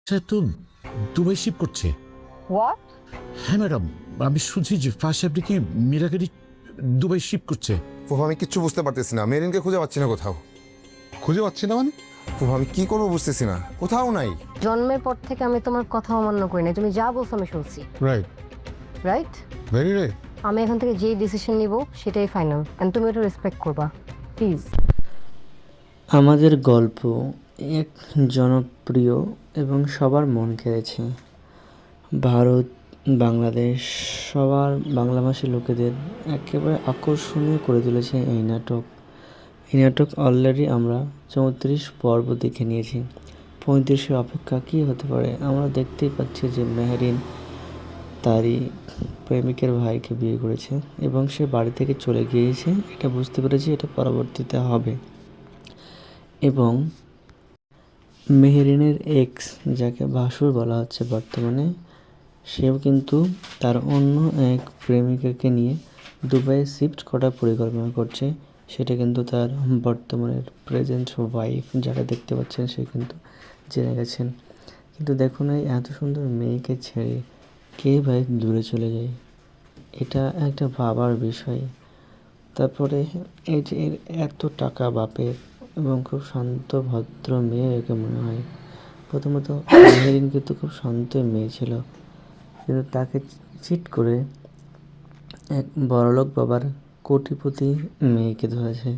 সে তো Dubai sheep করছে। What? হ্যাঁ ম্যাডাম, আমি শুনছি যে ফার্স্ট অ্যাপ্লিকে মীরাগাড়ি দুবাই শিপ করছে। ফুফা আমি কিচ্ছু বুঝতে পারতেছি না, মেরিনকে খুঁজে পাচ্ছি না কোথাও। খুঁজে পাচ্ছি না মানে? ফুফা আমি কি করবো বুঝতেছি না, কোথাও নাই। জন্মের পর থেকে আমি তোমার কথা অমান্য করি না, তুমি যা বলছো আমি শুনছি। Right, right? Very right. আমি এখন থেকে যেই ডিসিশন নিব সেটাই ফাইনাল, এন্ড তুমি ওটা রেসপেক্ট করবা প্লিজ। আমাদের গল্প এক জনপ্রিয় এবং সবার মন কেড়েছে। ভারত, বাংলাদেশ, সবার বাংলাভাষী লোকেদের একেবারে আকর্ষণীয় করে তুলেছে এই নাটক। এই নাটক অলরেডি আমরা 34 পর্ব দেখে নিয়েছি। 35-এর অপেক্ষা কী হতে পারে? আমরা দেখতেই পাচ্ছি যে মেহরিন তারই প্রেমিকের ভাইকে বিয়ে করেছে এবং সে বাড়ি থেকে চলে গিয়েছে, এটা বুঝতে পেরেছি, এটা পরবর্তীতে হবে। এবং মেহরিনের এক্স, যাকে ভাসুর বলা হচ্ছে বর্তমানে, সেও কিন্তু তার অন্য এক প্রেমিকাকে নিয়ে দুবাইয়ে শিফট করার পরিকল্পনা করছে। সেটা কিন্তু তার বর্তমানের প্রেজেন্ট ওয়াইফ, যারা দেখতে পাচ্ছেন, সে কিন্তু জেনে গেছেন। কিন্তু দেখুন, এই এত সুন্দর মেয়েকে ছেড়ে কে ভাই দূরে চলে যায়, এটা একটা ভাবার বিষয়। তারপরে এই যে এর এত টাকা বাপের এবং খুব শান্ত ভদ্র মেয়ে একে মনে হয়। প্রথমত মেহেরিন কিন্তু খুব শান্ত মেয়ে ছিল, কিন্তু তাকে চিট করে এক বড়লোক বাবার কোটিপতি মেয়েকে ধরেছে।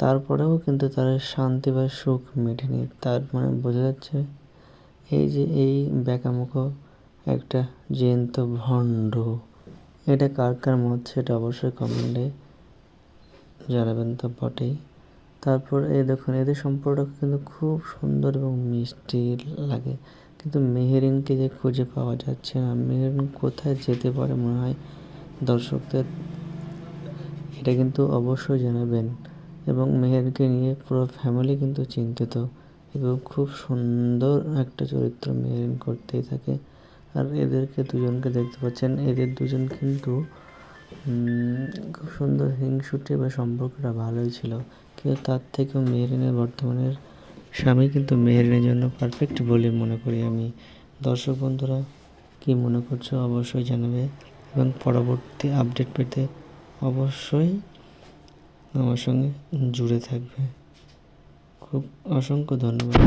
তারপরেও কিন্তু তার শান্তি বা সুখ মেটেনি। তার মানে বোঝা যাচ্ছে এই যে এই ব্যাকামুখো একটা জ্যান্ত ভণ্ড। এটা কার কার মত সেটা অবশ্যই কমেন্টে জানাবেন তো বটেই। তারপর এই দেখুন, এদের সম্পর্কটা কিন্তু খুব সুন্দর এবং মিষ্টি লাগে, কিন্তু মেহেরিনকে যে খুঁজে পাওয়া যাচ্ছে না। মেহেরিন কোথায় যেতে পারে মনে হয় দর্শকদের, এটা কিন্তু অবশ্যই জানাবেন। এবং মেহেরকে নিয়ে পুরো ফ্যামিলি কিন্তু চিন্তিত, এবং খুব সুন্দর একটা চরিত্র মেহেরিন করতেই থাকে। আর এদেরকে দুজনকে দেখতে পাচ্ছেন, এদের দুজন কিন্তু খুব সুন্দর হিংসুটে বা সম্পর্কটা ভালোই ছিল, কিন্তু তার থেকেও মেহরিনের বর্তমানের স্বামী কিন্তু মেহরিনের জন্য পারফেক্ট বলে মনে করি আমি। দর্শক বন্ধুরা কী মনে করছো অবশ্যই জানাবে, এবং পরবর্তী আপডেট পেতে অবশ্যই আমার সঙ্গে জুড়ে থাকবে। খুব অসংখ্য ধন্যবাদ।